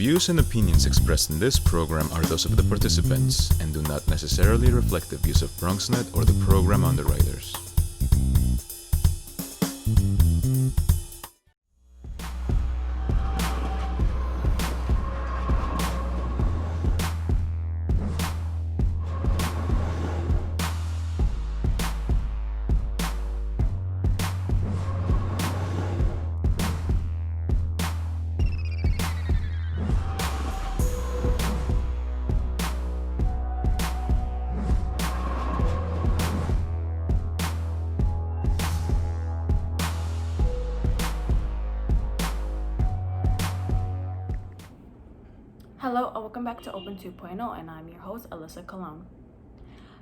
views and opinions expressed in this program are those of the participants and do not necessarily reflect the views of BronxNet or the program underwriters. Hello and welcome back to Open 2.0, and I'm your host, Alyssa Colon.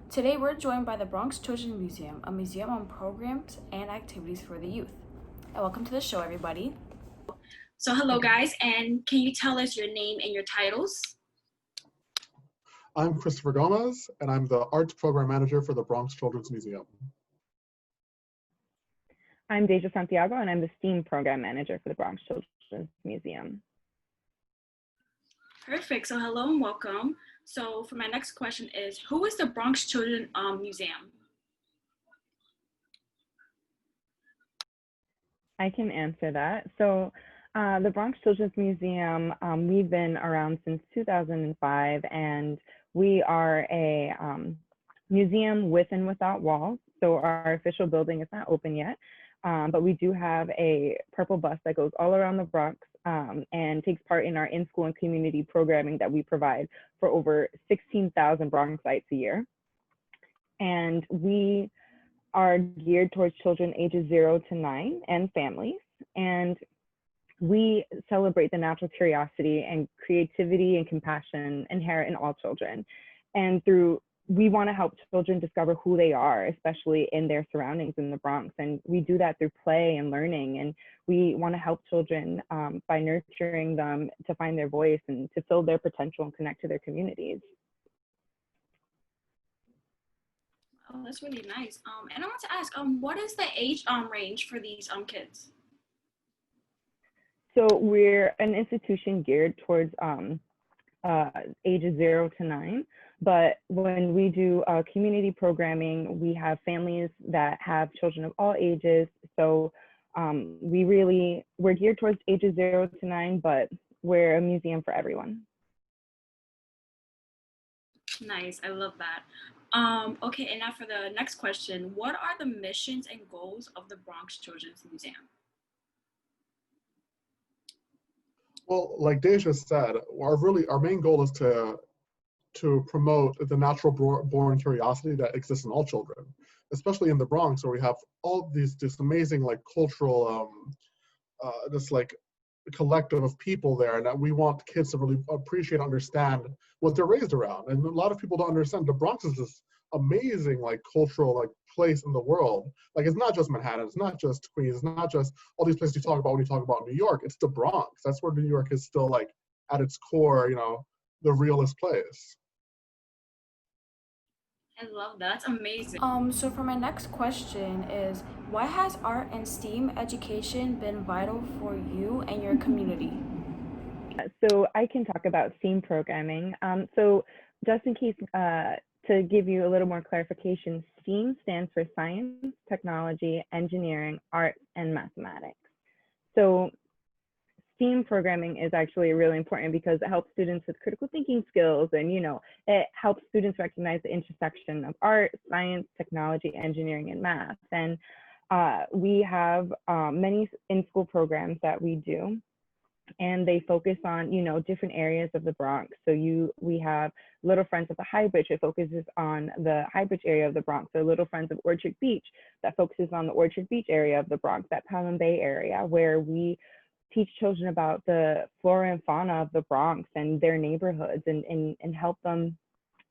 Today we're joined by the Bronx Children's Museum, a museum on programs and activities for the youth. And welcome to the show, everybody. So hello guys, and can you tell us your name and your titles? I'm Christopher Gomez, and I'm the Arts Program Manager for the Bronx Children's Museum. I'm Deja Santiago, and I'm the STEAM Program Manager for the Bronx Children's Museum. Perfect, so hello and welcome. So for my next question is, who is the Bronx Children's Museum? I can answer that. So the Bronx Children's Museum, we've been around since 2005, and we are a museum with and without walls. So our official building is not open yet, but we do have a purple bus that goes all around the Bronx and takes part in our in-school and community programming that we provide for over 16,000 Bronxites a year. And we are geared towards children ages 0 to 9 and families. And we celebrate the natural curiosity and creativity and compassion inherent in all children. And we want to help children discover who they are, especially in their surroundings in the Bronx. And we do that through play and learning. And we want to help children by nurturing them to find their voice and to fill their potential and connect to their communities. Oh, that's really nice. And I want to ask, what is the age range for these kids? So we're an institution geared towards ages 0 to 9. But when we do community programming, we have families that have children of all ages. So we're geared towards ages 0 to 9, but we're a museum for everyone. Nice, I love that. Okay, and now for the next question, what are the missions and goals of the Bronx Children's Museum? Well, like Deja said, our main goal is to promote the natural born curiosity that exists in all children, especially in the Bronx, where we have all this amazing like cultural, this like collective of people there, and that we want kids to really appreciate, understand what they're raised around. And a lot of people don't understand the Bronx is this amazing like cultural like place in the world. Like it's not just Manhattan, it's not just Queens, it's not just all these places you talk about when you talk about New York. It's the Bronx. That's where New York is still like at its core, the realest place. I love that. That's amazing. So for my next question is, why has art and STEAM education been vital for you and your community? So I can talk about STEAM programming. So just in case, to give you a little more clarification, STEAM stands for science, technology, engineering, arts, and mathematics. So STEAM programming is actually really important because it helps students with critical thinking skills, and it helps students recognize the intersection of art, science, technology, engineering, and math. And we have many in-school programs that we do, and they focus on different areas of the Bronx. So we have Little Friends of the High Bridge. It focuses on the High Bridge area of the Bronx. So Little Friends of Orchard Beach, that focuses on the Orchard Beach area of the Bronx. That Pelham Bay area, where we teach children about the flora and fauna of the Bronx and their neighborhoods, and help them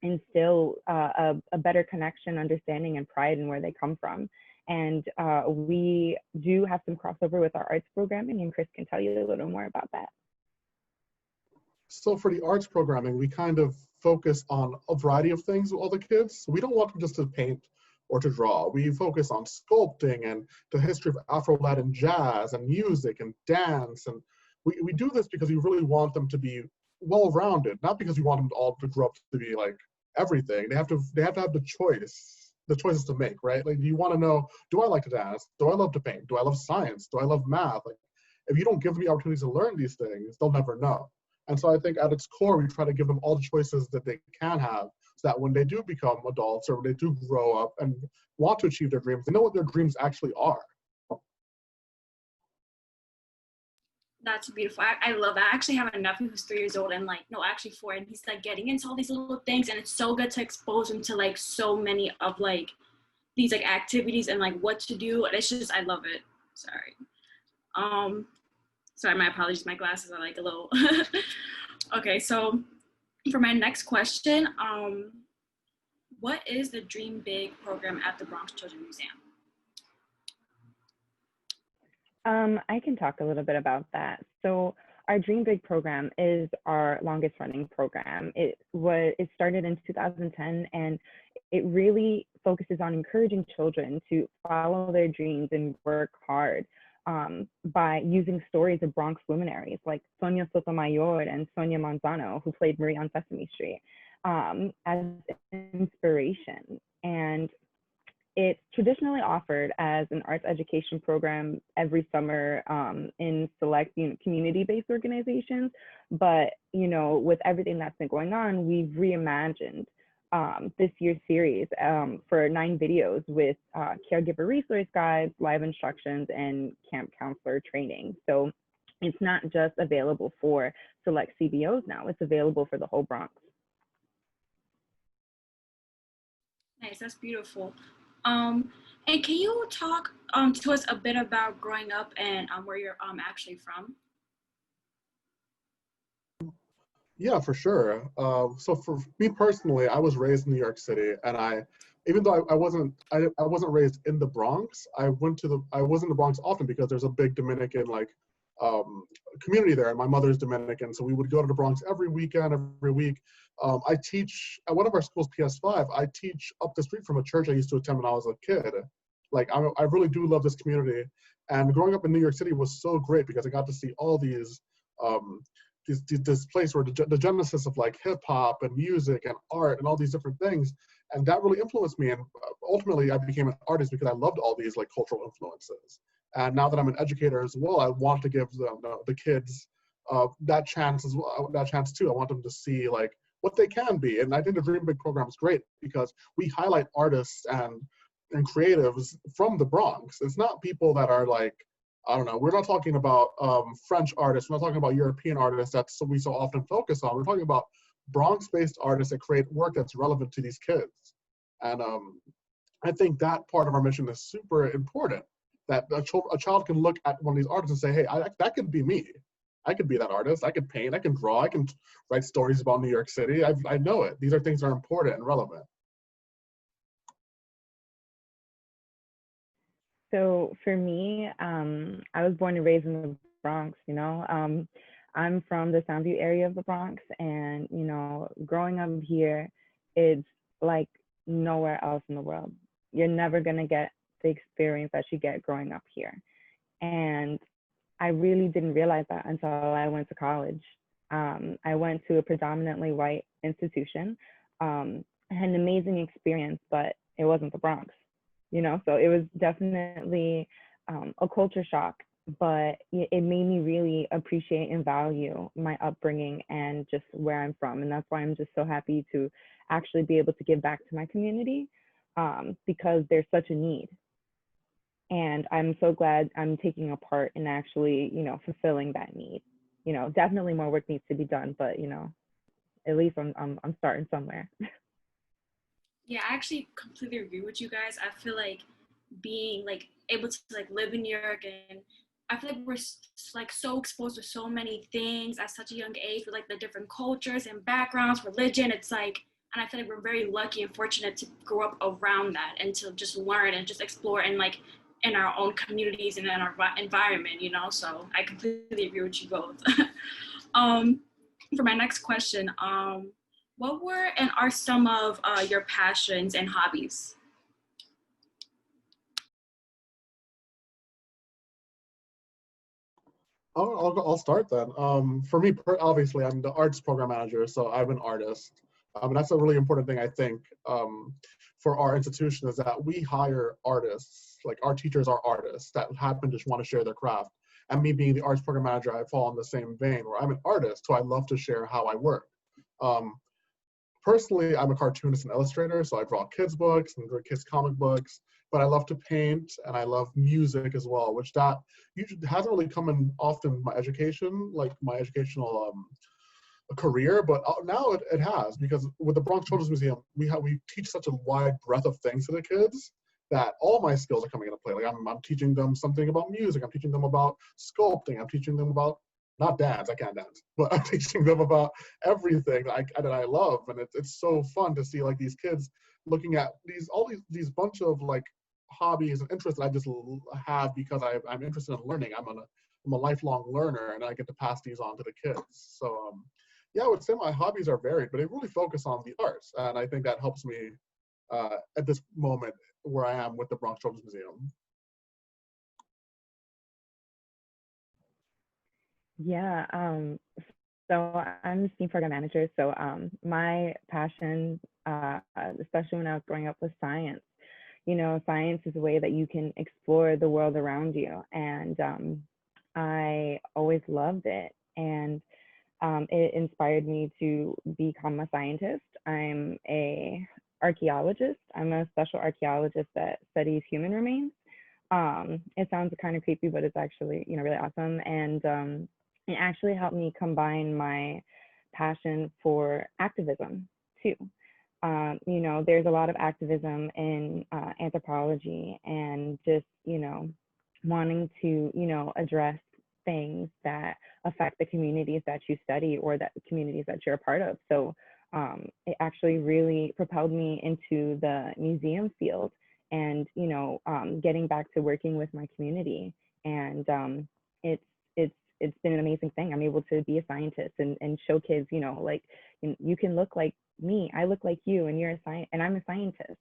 instill a better connection, understanding, and pride in where they come from. And we do have some crossover with our arts programming, and Chris can tell you a little more about that. So for the arts programming, we kind of focus on a variety of things with all the kids. We don't want them just to paint or to draw. We focus on sculpting and the history of Afro-Latin jazz and music and dance. And we do this because we really want them to be well-rounded, not because we want them all to grow up to be like everything. They have to have the choices to make, right? Like, you want to know, do I like to dance? Do I love to paint? Do I love science? Do I love math? Like, if you don't give them the opportunities to learn these things, they'll never know. And so I think at its core, we try to give them all the choices that they can have, so that when they do become adults or when they do grow up and want to achieve their dreams, they know what their dreams actually are. That's beautiful. I love that. I actually have a nephew who's 3 years old and like, no, actually 4, and he's like getting into all these little things, and it's so good to expose him to like so many of like these like activities and like what to do. And it's just, I love it. Sorry. Sorry, my apologies. My glasses are like a little. Okay, so for my next question, what is the Dream Big program at the Bronx Children's Museum? I can talk a little bit about that. So our Dream Big program is our longest running program. It started in 2010, and it really focuses on encouraging children to follow their dreams and work hard by using stories of Bronx luminaries like Sonia Sotomayor and Sonia Manzano, who played Marie on Sesame Street, as inspiration. And it's traditionally offered as an arts education program every summer in select community-based organizations. But with everything that's been going on, we've reimagined this year's series for 9 videos with caregiver resource guides, live instructions, and camp counselor training. So it's not just available for select CBOs now, it's available for the whole Bronx. Nice, that's beautiful. And can you talk to us a bit about growing up and where you're actually from? Yeah, for sure. So for me personally, I was raised in New York City, and even though I wasn't raised in the Bronx, I was in the Bronx often because there's a big Dominican community there, and my mother's Dominican, so we would go to the Bronx every weekend, every week. I teach at one of our schools, PS5. I teach up the street from a church I used to attend when I was a kid. Like, I really do love this community, and growing up in New York City was so great because I got to see all these this place where the genesis of like hip hop and music and art and all these different things, and that really influenced me. And ultimately, I became an artist because I loved all these like cultural influences. And now that I'm an educator as well, I want to give the kids that chance as well. That chance too. I want them to see like what they can be. And I think the Dream Big program is great because we highlight artists and creatives from the Bronx. It's not people that are like, I don't know, we're not talking about French artists, we're not talking about European artists that's we so often focus on. We're talking about Bronx-based artists that create work that's relevant to these kids. And I think that part of our mission is super important, that a child can look at one of these artists and say, hey, that could be me. I could be that artist. I could paint, I can draw, I can write stories about New York City. I know it. These are things that are important and relevant. So for me, I was born and raised in the Bronx, I'm from the Soundview area of the Bronx, and, growing up here, it's like nowhere else in the world. You're never gonna get the experience that you get growing up here. And I really didn't realize that until I went to college. I went to a predominantly white institution. I had an amazing experience, but it wasn't the Bronx. So it was definitely a culture shock, but it made me really appreciate and value my upbringing and just where I'm from. And that's why I'm just so happy to actually be able to give back to my community because there's such a need. And I'm so glad I'm taking a part in actually, fulfilling that need. Definitely more work needs to be done, but, at least I'm starting somewhere. Yeah, I actually completely agree with you guys. I feel like being like able to like live in New York, and I feel like we're like so exposed to so many things at such a young age with like the different cultures and backgrounds, religion. It's like, and I feel like we're very lucky and fortunate to grow up around that and to just learn and just explore and like in our own communities and in our environment, So I completely agree with you both. For my next question, what were and are some of your passions and hobbies? I'll start then. For me, obviously, I'm the arts program manager, so I'm an artist. And that's a really important thing, I think, for our institution is that we hire artists, like our teachers are artists that happen to just want to share their craft. And me being the arts program manager, I fall in the same vein where I'm an artist, so I love to share how I work. Um, Personally, I'm a cartoonist and illustrator, so I draw kids' books and kids' comic books, but I love to paint and I love music as well, which that usually hasn't really come in often in my education, like my educational career, but now it has, because with the Bronx Children's Museum, we teach such a wide breadth of things to the kids that all my skills are coming into play. Like I'm teaching them something about music, I'm teaching them about sculpting, I'm teaching them about not dance, I can't dance, but I'm teaching them about everything that I love, and it's so fun to see like these kids looking at these bunch of like hobbies and interests that I just have because I'm interested in learning. I'm a lifelong learner, and I get to pass these on to the kids. So yeah, I would say my hobbies are varied, but they really focus on the arts, and I think that helps me at this moment where I am with the Bronx Children's Museum. Yeah, so I'm the STEAM program manager. So my passion, especially when I was growing up, was science. You know, science is a way that you can explore the world around you. And I always loved it. And it inspired me to become a scientist. I'm a archaeologist. I'm a special archaeologist that studies human remains. It sounds kind of creepy, but it's actually, you know, really awesome. And it actually helped me combine my passion for activism too. You know, there's a lot of activism in anthropology and just, you know, wanting to, you know, address things that affect the communities that you study or that the communities that you're a part of. So it actually really propelled me into the museum field and, you know, getting back to working with my community. And it's, it's been an amazing thing. I'm able to be a scientist and show kids, you know, like you can look like me, I look like you, and you're a scientist, and I'm a scientist,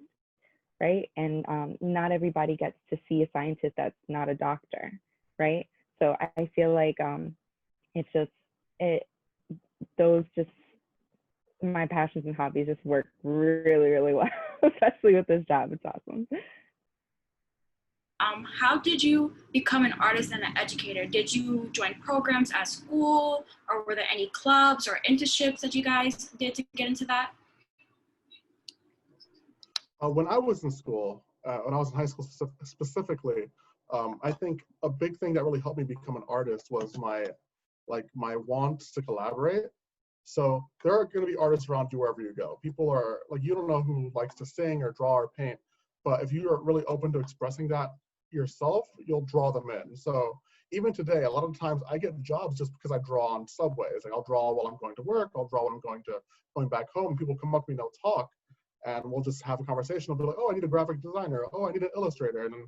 right? And not everybody gets to see a scientist that's not a doctor, right? So I feel like it's just those just my passions and hobbies just work really, really well, especially with this job. It's awesome. How did you become an artist and an educator? Did you join programs at school, or were there any clubs or internships that you guys did to get into that? When I was in school, when I was in high school specifically, I think a big thing that really helped me become an artist was my want to collaborate. So there are going to be artists around you wherever you go. People are like, you don't know who likes to sing or draw or paint, but if you are really open to expressing that yourself, you'll draw them in. So even today, a lot of times I get jobs just because I draw on subways. Like I'll draw while I'm going to work, I'll draw when I'm going back home. People come up to me, they'll talk, and we'll just have a conversation. I'll be like, oh, I need a graphic designer. Oh, I need an illustrator. And then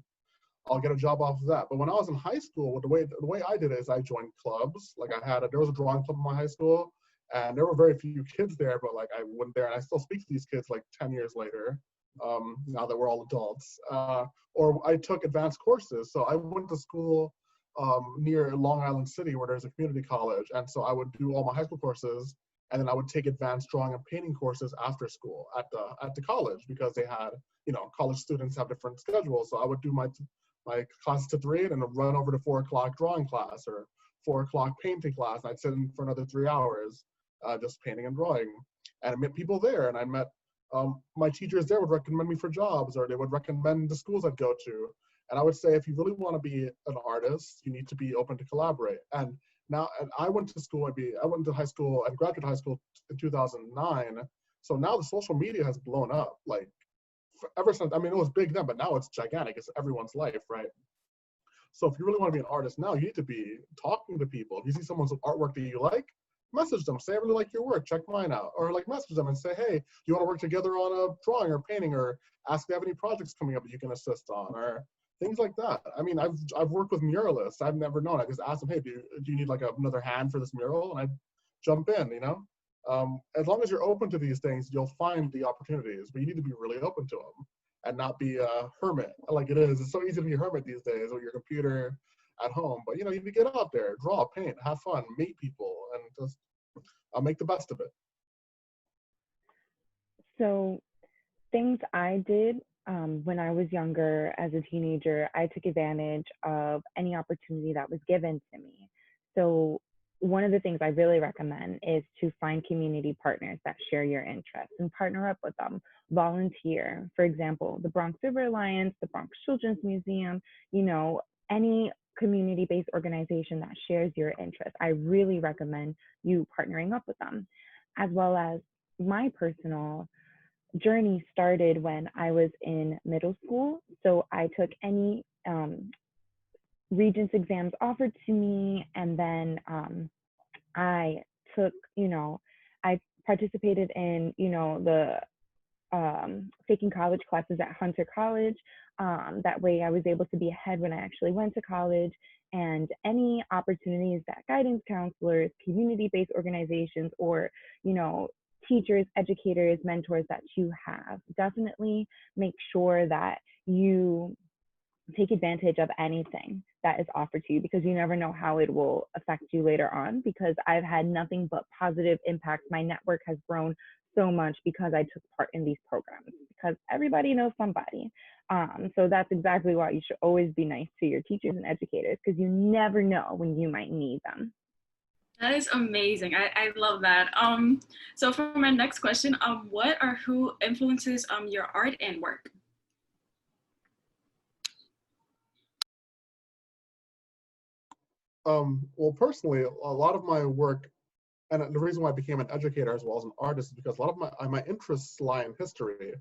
I'll get a job off of that. But when I was in high school, the way I did it is I joined clubs. Like there was a drawing club in my high school, and there were very few kids there, but like I went there, and I still speak to these kids like 10 years later, now that we're all adults. Or I took advanced courses. So I went to school near Long Island City where there's a community college. And so I would do all my high school courses, and then I would take advanced drawing and painting courses after school at the college, because they had, you know, college students have different schedules. So I would do my classes to 3 and then run over to 4 o'clock drawing class or 4 o'clock painting class. And I'd sit in for another 3 hours just painting and drawing. And I met people there, and I met my teachers there would recommend me for jobs, or they would recommend the schools I'd go to. And I would say, if you really want to be an artist, you need to be open to collaborate. And I went to school, I went to high school and graduated high school in 2009. So now the social media has blown up. Like ever since, I mean, it was big then, but now it's gigantic. It's everyone's life, right? So if you really want to be an artist now, you need to be talking to people. If you see someone's artwork that you like, message them, say, I really like your work, check mine out. Or like message them and say, hey, do you want to work together on a drawing or painting, or ask if they have any projects coming up that you can assist on, or things like that. I mean, I've worked with muralists. I've never known. I just asked them, hey, do you need like another hand for this mural? And I jump in, you know? As long as you're open to these things, you'll find the opportunities, but you need to be really open to them and not be a hermit like it is. It's so easy to be a hermit these days with your computer at home. But you get out there, draw, paint, have fun, meet people, and just make the best of it. So things I did when I was younger as a teenager, I took advantage of any opportunity that was given to me. So one of the things I really recommend is to find community partners that share your interests and partner up with them. Volunteer. For example, the Bronx River Alliance, the Bronx Children's Museum, any community-based organization that shares your interests. I really recommend you partnering up with them, as well as my personal journey started when I was in middle school. So I took any Regents exams offered to me, and then I took, I participated in, the taking college classes at Hunter College. That way I was able to be ahead when I actually went to college, and any opportunities that guidance counselors, community-based organizations, or, teachers, educators, mentors that you have, definitely make sure that you take advantage of anything that is offered to you, because you never know how it will affect you later on. Because I've had nothing but positive impacts. My network has grown so much because I took part in these programs, because everybody knows somebody. So that's exactly why you should always be nice to your teachers and educators, because you never know when you might need them. That is amazing. I love that. So for my next question, what or who influences your art and work? Well, personally, a lot of my work, and the reason why I became an educator as well as an artist, is because a lot of my interests lie in history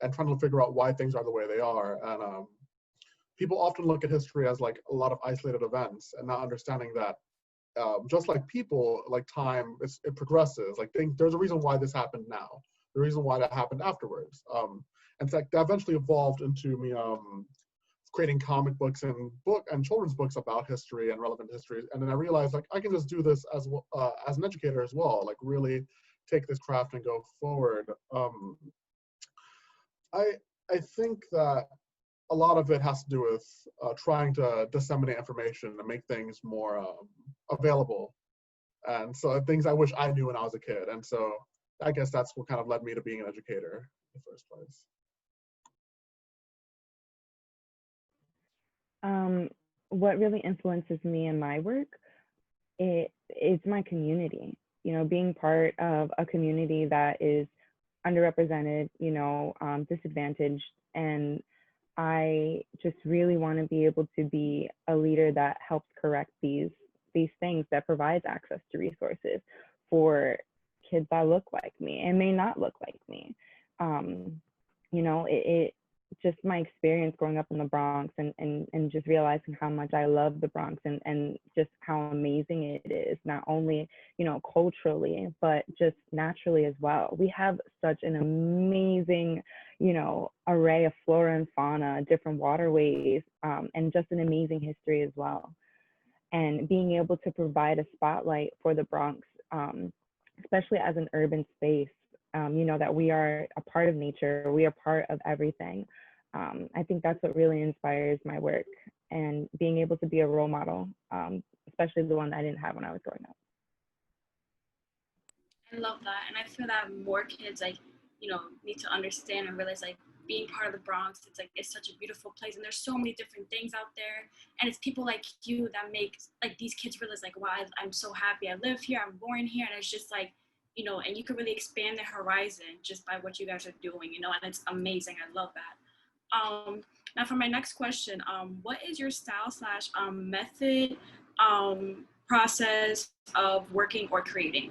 and trying to figure out why things are the way they are. And people often look at history as like a lot of isolated events, and not understanding that just like people, like time, it progresses. Like there's a reason why this happened now, the reason why that happened afterwards. In fact, that eventually evolved into me creating comic books and children's books about history and relevant history. And then I realized, like, I can just do this as an educator as well, like really take this craft and go forward. I think that a lot of it has to do with trying to disseminate information and make things more available. And so things I wish I knew when I was a kid. And so I guess that's what kind of led me to being an educator in the first place. What really influences me in my work, it's my community. Being part of a community that is underrepresented, disadvantaged, and I just really want to be able to be a leader that helps correct these things, that provides access to resources for kids that look like me and may not look like me. It just my experience growing up in the Bronx and just realizing how much I love the Bronx and just how amazing it is, not only, culturally, but just naturally as well. We have such an amazing, array of flora and fauna, different waterways, and just an amazing history as well. And being able to provide a spotlight for the Bronx, especially as an urban space, that we are a part of nature, we are part of everything. I think that's what really inspires my work, and being able to be a role model, especially the one I didn't have when I was growing up. I love that. And I feel that more kids need to understand and realize being part of the Bronx, it's such a beautiful place, and there's so many different things out there, and it's people like you that make these kids realize wow, I'm so happy I live here, I'm born here, and it's just and you can really expand the horizon just by what you guys are doing, and it's amazing. I love that. Now for my next question, what is your style / method process of working or creating?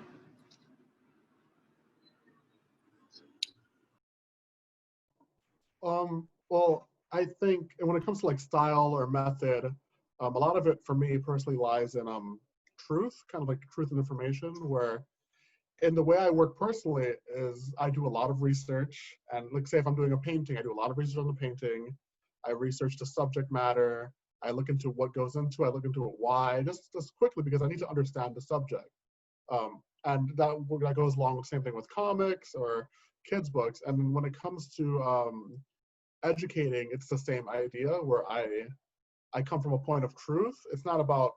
Well, I think when it comes to style or method, a lot of it for me personally lies in truth, kind of like truth and information, where in the way I work personally is I do a lot of research. And say if I'm doing a painting, I do a lot of research on the painting. I research the subject matter. I look into what goes into it. I look into it why, just quickly, because I need to understand the subject. And that goes along with the same thing with comics or kids' books. And when it comes to educating, it's the same idea, where I I come from a point of truth. It's not about,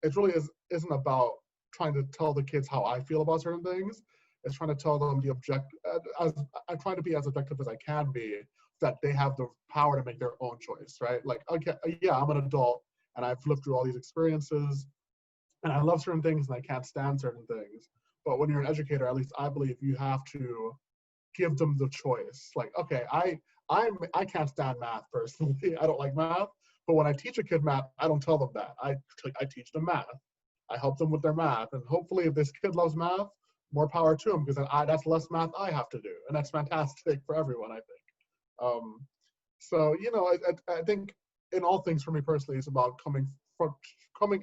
it really isn't about trying to tell the kids how I feel about certain things. It's trying to tell them as I'm trying to be as objective as I can be, that they have the power to make their own choice, right? Like, okay, yeah, I'm an adult and I've lived through all these experiences and I love certain things and I can't stand certain things. But when you're an educator, at least I believe you have to give them the choice. Like, okay, I can't stand math personally. I don't like math. But when I teach a kid math, I don't tell them that. I teach them math. I help them with their math. And hopefully if this kid loves math, more power to him, because then that's less math I have to do. And that's fantastic for everyone, I think. Um, so, you know, I think in all things for me personally, it's about coming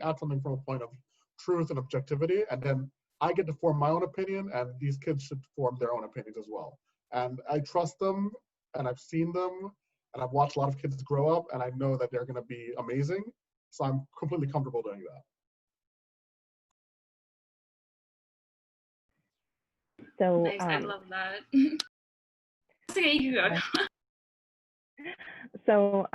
at something from a point of truth and objectivity. And then I get to form my own opinion, and these kids should form their own opinions as well. And I trust them, and I've seen them, and I've watched a lot of kids grow up, and I know that they're going to be amazing. So I'm completely comfortable doing that. So Nice. I love that. Okay, you go. So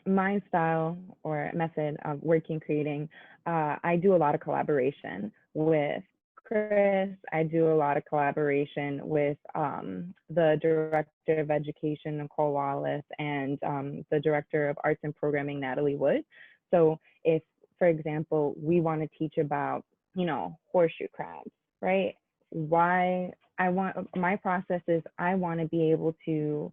my style or method of working, creating, I do a lot of collaboration with Chris. I do a lot of collaboration with the Director of Education, Nicole Wallace, and the Director of Arts and Programming, Natalie Wood. So if, for example, we want to teach about, you know, horseshoe crabs, right? My process is I want to be able to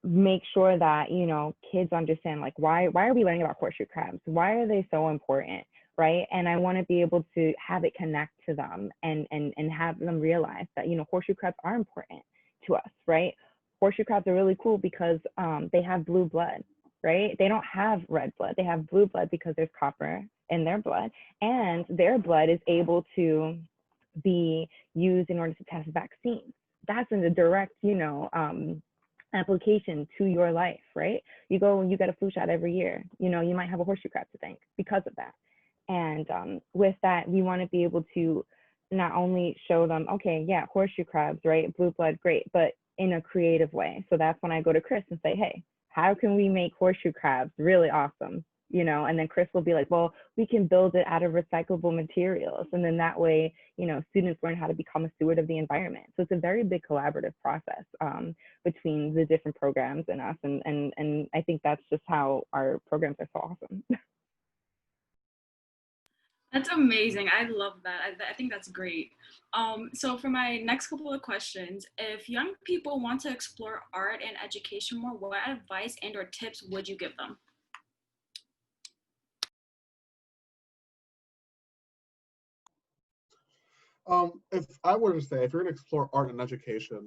make sure that, you know, kids understand, like, why are we learning about horseshoe crabs? Why are they so important, right? And I want to be able to have it connect to them and have them realize that, you know, horseshoe crabs are important to us, right? Horseshoe crabs are really cool because they have blue blood, right? They don't have red blood. They have blue blood because there's copper in their blood, and their blood is able to be used in order to test vaccines. That's in the direct, you know, application to your life, right? You go and you get a flu shot every year. You know, you might have a horseshoe crab to thank because of that. And with that, we want to be able to not only show them, okay, yeah, horseshoe crabs, right? Blue blood, great, but in a creative way. So that's when I go to Chris and say, hey, how can we make horseshoe crabs really awesome? You know, and then Chris will be like, well, we can build it out of recyclable materials. And then that way, you know, students learn how to become a steward of the environment. So it's a very big collaborative process between the different programs and us. And I think that's just how our programs are so awesome. That's amazing. I love that. I think that's great. So for my next couple of questions, if young people want to explore art and education more, what advice and or tips would you give them? If I were to say, if you're going to explore art and education,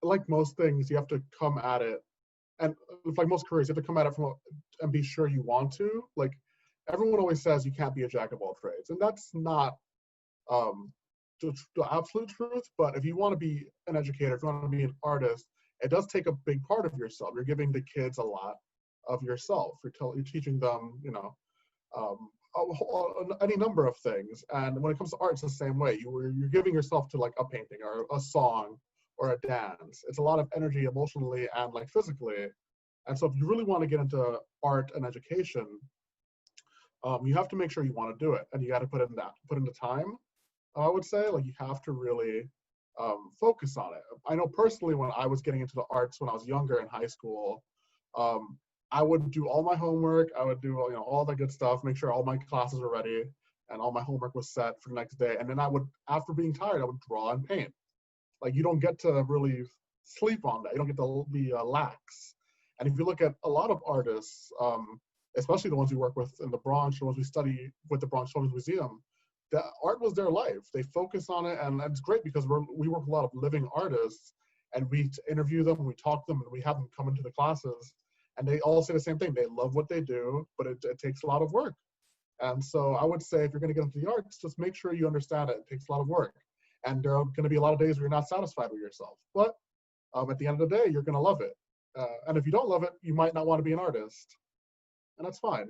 like most things, you have to come at it, and like most careers, you have to come at it and be sure you want to. Like everyone always says, you can't be a jack of all trades, and that's not the absolute truth. But if you want to be an educator, if you want to be an artist, it does take a big part of yourself. You're giving the kids a lot of yourself. You're teaching them, you know, any number of things. And when it comes to art, it's the same way. You're giving yourself to like a painting or a song or a dance. It's a lot of energy emotionally and like physically. And so if you really want to get into art and education, you have to make sure you want to do it, and you got to put in the time. I would say, like, you have to really focus on it. I know personally when I was getting into the arts when I was younger in high school, I would do all my homework. I would do, you know, all the good stuff, make sure all my classes were ready and all my homework was set for the next day. And then I would, after being tired, I would draw and paint. Like, you don't get to really sleep on that. You don't get to be lax. And if you look at a lot of artists, especially the ones we work with in the Bronx, the ones we study with the Bronx Children's Museum, the art was their life. They focus on it, and it's great because we work with a lot of living artists, and we interview them, we talk to them, and we have them come into the classes, and they all say the same thing. They love what they do, but it takes a lot of work. And so I would say if you're going to get into the arts, just make sure you understand it. It takes a lot of work, and there are going to be a lot of days where you're not satisfied with yourself. But at the end of the day, you're going to love it. And if you don't love it, you might not want to be an artist, and that's fine.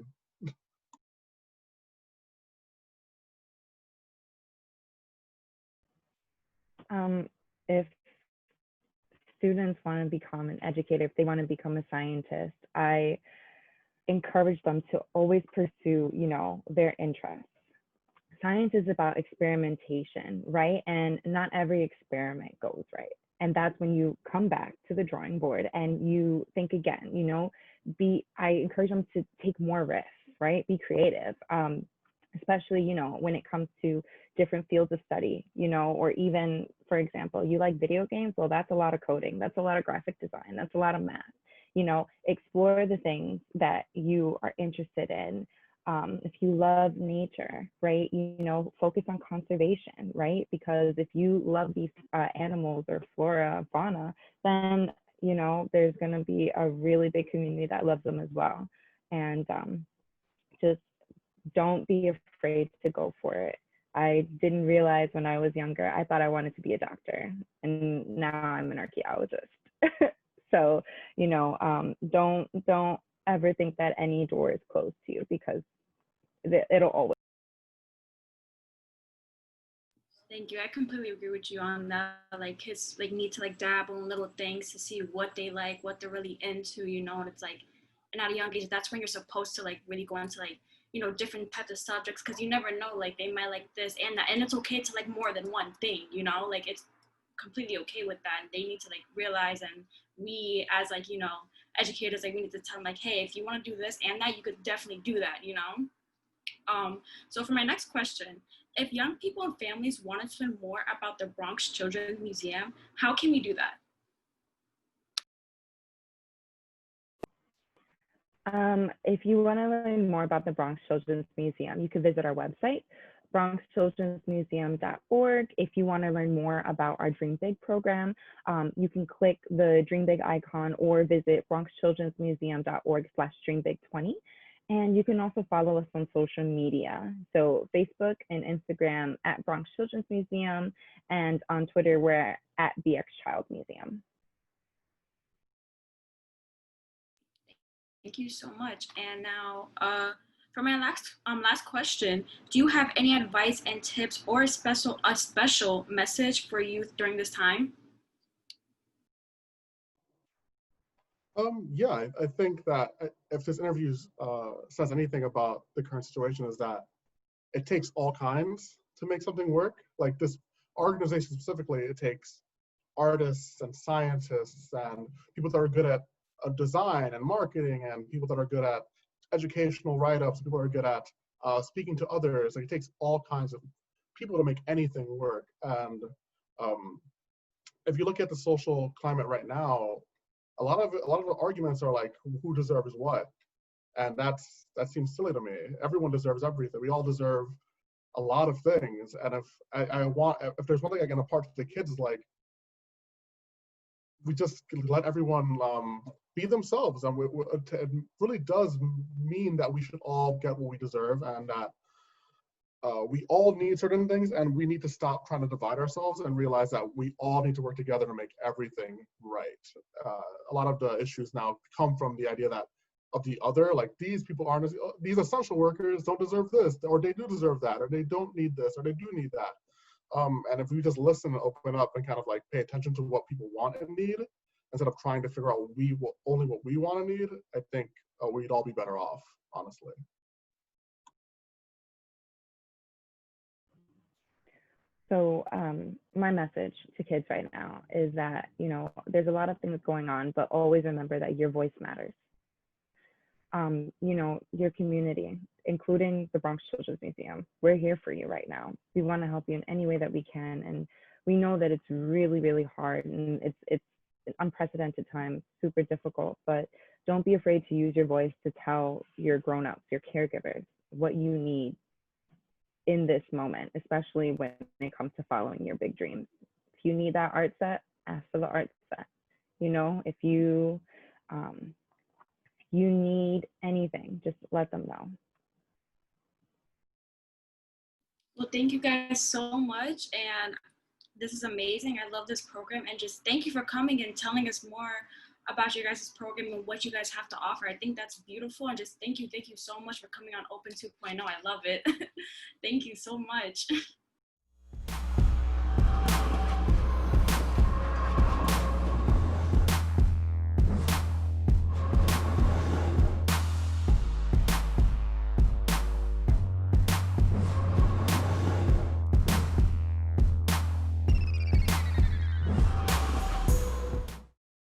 If students want to become an educator, if they want to become a scientist, I encourage them to always pursue, you know, their interests. Science is about experimentation, right? And not every experiment goes right. And that's when you come back to the drawing board and you think again, you know, I encourage them to take more risks, right? Be creative, especially, you know, when it comes to different fields of study, you know, or even, for example, you like video games, well, that's a lot of coding, that's a lot of graphic design, that's a lot of math. You know, explore the things that you are interested in. If you love nature, right, you know, focus on conservation, right? Because if you love these animals or flora, fauna, then, you know, there's going to be a really big community that loves them as well. And just don't be afraid to go for it. I didn't realize when I was younger, I thought I wanted to be a doctor, and now I'm an archaeologist. So, you know, don't ever think that any door is closed to you, because it'll always. Thank you. I completely agree with you on that. Like kids like need to like dabble in little things to see what they like, what they're really into, you know, and it's like, and at a young age, that's when you're supposed to like really go into like, you know, different types of subjects, because you never know, like they might like this and that, and it's okay to like more than one thing, you know, like it's completely okay with that. And they need to like realize, and we as like, you know, educators, like we need to tell them like, hey, if you want to do this and that, you could definitely do that, you know. So for my next question, if young people and families want to learn more about the Bronx Children's Museum, how can we do that? If you want to learn more about the Bronx Children's Museum, you can visit our website, bronxchildrensmuseum.org. If you want to learn more about our Dream Big program, you can click the Dream Big icon or visit bronxchildrensmuseum.org/dreambig20. And you can also follow us on social media. So Facebook and Instagram at Bronx Children's Museum, and on Twitter, we're at BxChildMuseum. Thank you so much. And now, for my last question, do you have any advice and tips or a special message for youth during this time? Yeah, I think that if this interview says anything about the current situation, is that it takes all kinds to make something work. Like this organization specifically, it takes artists and scientists and people that are good at design and marketing, and people that are good at educational write-ups, people that are good at speaking to others. Like it takes all kinds of people to make anything work. And if you look at the social climate right now, a lot of the arguments are like who deserves what, and that seems silly to me. Everyone deserves everything. We all deserve a lot of things. And if if there's one thing I can impart to the kids, is like we just let everyone be themselves, and it really does mean that we should all get what we deserve, and that we all need certain things, and we need to stop trying to divide ourselves and realize that we all need to work together to make everything right. A lot of the issues now come from the idea that of the other, like these people aren't, these essential workers don't deserve this, or they do deserve that, or they don't need this, or they do need that. And if we just listen and open up and kind of like pay attention to what people want and need, instead of trying to figure out only what we want and need, I think we'd all be better off, honestly. So my message to kids right now is that, you know, there's a lot of things going on, but always remember that your voice matters. You know, your community, including the Bronx Children's Museum, we're here for you right now. We want to help you in any way that we can. And we know that it's really, really hard, and it's an unprecedented time, super difficult, but don't be afraid to use your voice to tell your grown-ups, your caregivers, what you need in this moment, especially when it comes to following your big dreams. If you need that art set, ask for the art set. You know, if you you need anything, just let them know. Well, thank you guys so much, and this is amazing. I love this program, and just thank you for coming and telling us more about your guys' program and what you guys have to offer. I think that's beautiful, and just thank you so much for coming on Open 2.0. I love it. Thank you so much.